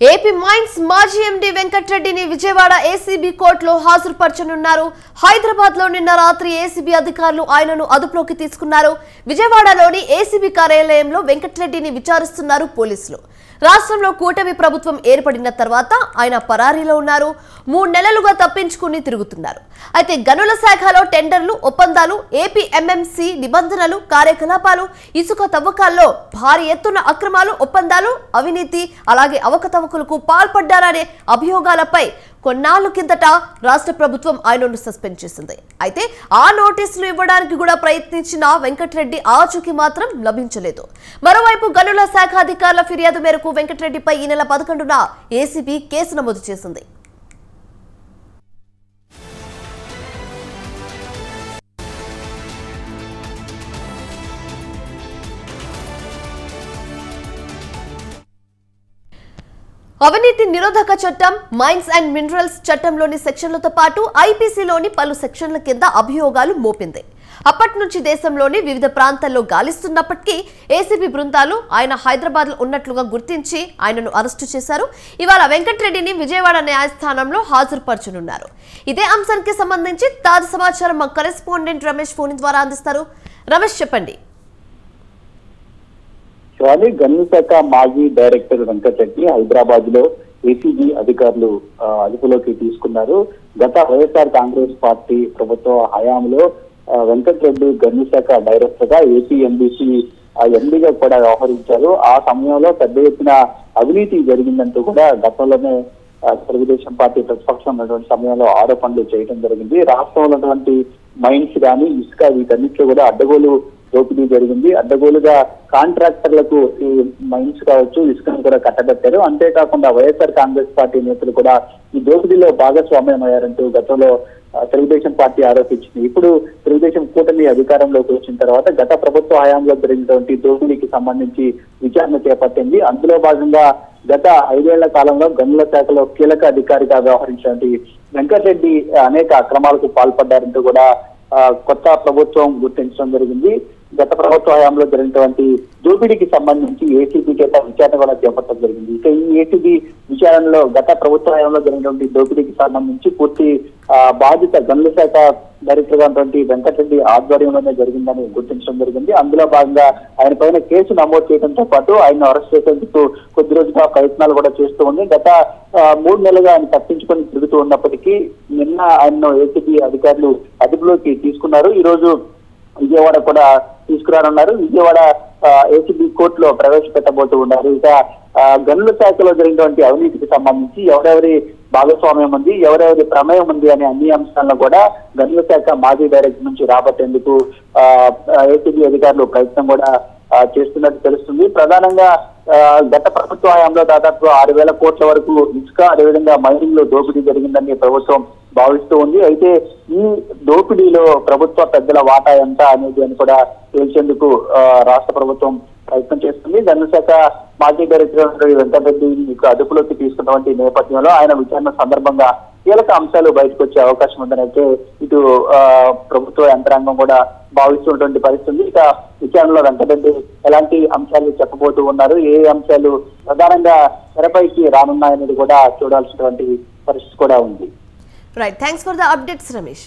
AP mines మాజీ MD వెంకట్రెడ్డిని Vijayawada ACB కోర్టులో హాజరుపరచనున్నారు. హైదరాబాద్ లో నిన్న రాత్రి ఏసీబీ అధికారులు ఆయనను అదుపులోకి తీసుకున్నారు. విజయవాడలోని ఏసీబీ కార్యాలయంలో వెంకట్రెడ్డిని విచారిస్తున్నారు పోలీసులు. రాష్ట్రంలో కూటమి ప్రభుత్వం ఏర్పడిన తర్వాత ఆయన పరారీలో ఉన్నారు. 3 నెలలుగా తప్పించుకుని తిరుగుతున్నారు. అయితే గనుల శాఖలో టెండర్లు, ఒప్పందాలు, ఏపీ ఎంఎంసీ నిబంధనలు, కార్యకలాపాలు, ఇసుక తవ్వకాల్లో భారీ ఎత్తున అక్రమాలు, ఒప్పందాలు, అవినీతి, అలాగే అవకతవకలకు పాల్పడ్డారనే అభియోగాలపై కొన్నాళ్ల కిందట రాష్ట్ర ప్రభుత్వం ఆయనను సస్పెండ్ చేసింది. అయితే ఆ నోటీసులు ఇవ్వడానికి కూడా ప్రయత్నించిన వెంకట్రెడ్డి ఆచూకీ మాత్రం లభించలేదు. మరోవైపు గనుల శాఖ అధికారుల ఫిర్యాదు మేరకు వెంకట్రెడ్డిపై ఈ నెల 11న ఏసీబీ కేసు నమోదు చేసింది. అవినీతి నిరోధక చట్టం, మైన్స్ అండ్ మినరల్స్ చట్టంలోని సెక్షన్లతో పాటు ఐపీసీలోని పలు సెక్షన్ల కింద అభియోగాలు మోపింది. అప్పటి నుంచి దేశంలోని వివిధ ప్రాంతాల్లో గాలిస్తున్నప్పటికీ ఏసీబీ బృందాలు ఆయన హైదరాబాద్ లో ఉన్నట్లుగా గుర్తించి ఆయనను అరెస్టు చేశారు. ఇవాళ వెంకట్రెడ్డిని విజయవాడ న్యాయస్థానంలో హాజరుపరచనున్నారు. ఇదే అంశానికి సంబంధించి తాజా సమాచారం మా కరెస్పాండెంట్ రమేష్ ఫోన్ ద్వారా అందిస్తారు. రమేష్, చెప్పండి. గనుల శాఖ మాజీ డైరెక్టర్ వెంకటరెడ్డి హైదరాబాద్ లో ఏసీబీ అధికారులు అదుపులోకి తీసుకున్నారు. గత వైఎస్ఆర్ కాంగ్రెస్ పార్టీ ప్రభుత్వ హయాంలో వెంకటరెడ్డి గనుల శాఖ డైరెక్టర్ గా ఏపీఎంబీసీ ఎండీగా కూడా వ్యవహరించారు. ఆ సమయంలో పెద్ద ఎత్తున అవినీతి జరిగిందంటూ కూడా గతంలోనే తెలుగుదేశం పార్టీ ప్రతిపక్షం ఉన్నటువంటి సమయంలో ఆరోపణలు చేయడం జరిగింది. రాష్ట్రంలో ఉన్నటువంటి మైన్స్ కానీ, ఇసుక, వీటన్నిటిలో కూడా అడ్డగోలు దోపిడీ జరిగింది. అడ్డగోలుగా కాంట్రాక్టర్లకు ఈ మైన్స్ కావచ్చు, ఇసుకను కూడా కట్టబెట్టారు. అంతేకాకుండా వైఎస్ఆర్ కాంగ్రెస్ పార్టీ నేతలు కూడా ఈ దోపిడీలో భాగస్వామ్యం అయ్యారంటూ గతంలో తెలుగుదేశం పార్టీ ఆరోపించింది. ఇప్పుడు తెలుగుదేశం కూటమి అధికారంలోకి వచ్చిన తర్వాత గత ప్రభుత్వ హయాంలో జరిగినటువంటి దోపిడీకి సంబంధించి విచారణ చేపట్టింది. అందులో భాగంగా గత 5 ఏళ్ల కాలంలో గనుల శాఖలో కీలక అధికారిగా వ్యవహరించినటువంటి వెంకటరెడ్డి అనేక అక్రమాలకు పాల్పడ్డారంటూ కూడా కొత్త ప్రభుత్వం గుర్తించడం జరిగింది. గత ప్రభుత్వ హయాంలో జరిగినటువంటి దోపిడీకి సంబంధించి ఏసీబీ చేత విచారణ కూడా చేపట్టడం జరిగింది. ఇక ఈ ఏసీబీ విచారణలో గత ప్రభుత్వ హయాంలో జరిగినటువంటి దోపిడీకి సంబంధించి పూర్తి బాధిత గనుల శాఖ డైరెక్టర్ గా ఉన్నటువంటి వెంకటరెడ్డి ఆధ్వర్యంలోనే జరిగిందని గుర్తించడం జరిగింది. అందులో భాగంగా ఆయన పైన కేసు నమోదు చేయడంతో పాటు ఆయన అరెస్ట్ చేసేందుకు కొద్ది రోజుగా ప్రయత్నాలు కూడా చేస్తూ ఉంది. గత 3 నెలలుగా ఆయన తప్పించుకొని తిరుగుతూ ఉన్నప్పటికీ నిన్న ఆయన ఏసీబీ అధికారులు అదుపులోకి తీసుకున్నారు. ఈ రోజు విజయవాడ కూడా తీసుకురానున్నారు. విజయవాడ ఏసీబీ కోర్టులో ప్రవేశపెట్టబోతూ ఉన్నారు. ఇక గనుల శాఖలో జరిగినటువంటి అవినీతికి సంబంధించి ఎవరెవరి భాగస్వామ్యం ఉంది, ఎవరెవరి ప్రమేయం ఉంది అనే అన్ని అంశాలను కూడా గనుల శాఖ మాజీ డైరెక్టర్ నుంచి రాబట్టేందుకు ఏసీబీ అధికారులు ప్రయత్నం కూడా చేస్తున్నట్టు తెలుస్తుంది. ప్రధానంగా గత ప్రభుత్వ హయాంలో దాదాపు 6,000 కోట్ల వరకు ఇసుక, అదేవిధంగా మైనింగ్ లో దోపిడీ జరిగిందని ప్రభుత్వం భావిస్తూ ఉంది. అయితే ఈ దోపిడీలో ప్రభుత్వ పెద్దల వాటా ఎంత అనేది అని కూడా తేల్చేందుకు రాష్ట్ర ప్రభుత్వం ప్రయత్నం చేస్తుంది. గనుల శాఖ మాజీ డైరెక్టర్ వెంకటరెడ్డిని అదుపులోకి తీసుకున్నటువంటి నేపథ్యంలో ఆయన విచారణ సందర్భంగా కీలక అంశాలు బయటకు వచ్చే అవకాశం ఉందని అయితే ఇటు ప్రభుత్వ యంత్రాంగం కూడా భావిస్తున్నటువంటి పరిస్థితి. ఇక విచారణలో వెంకటరెడ్డి ఎలాంటి అంశాలు చెప్పబోతూ ఉన్నారు, ఏ అంశాలు ప్రధానంగా తెరపైకి రానున్నాయనేది కూడా చూడాల్సినటువంటి పరిస్థితి కూడా ఉంది. Right, thanks for the updates Ramesh.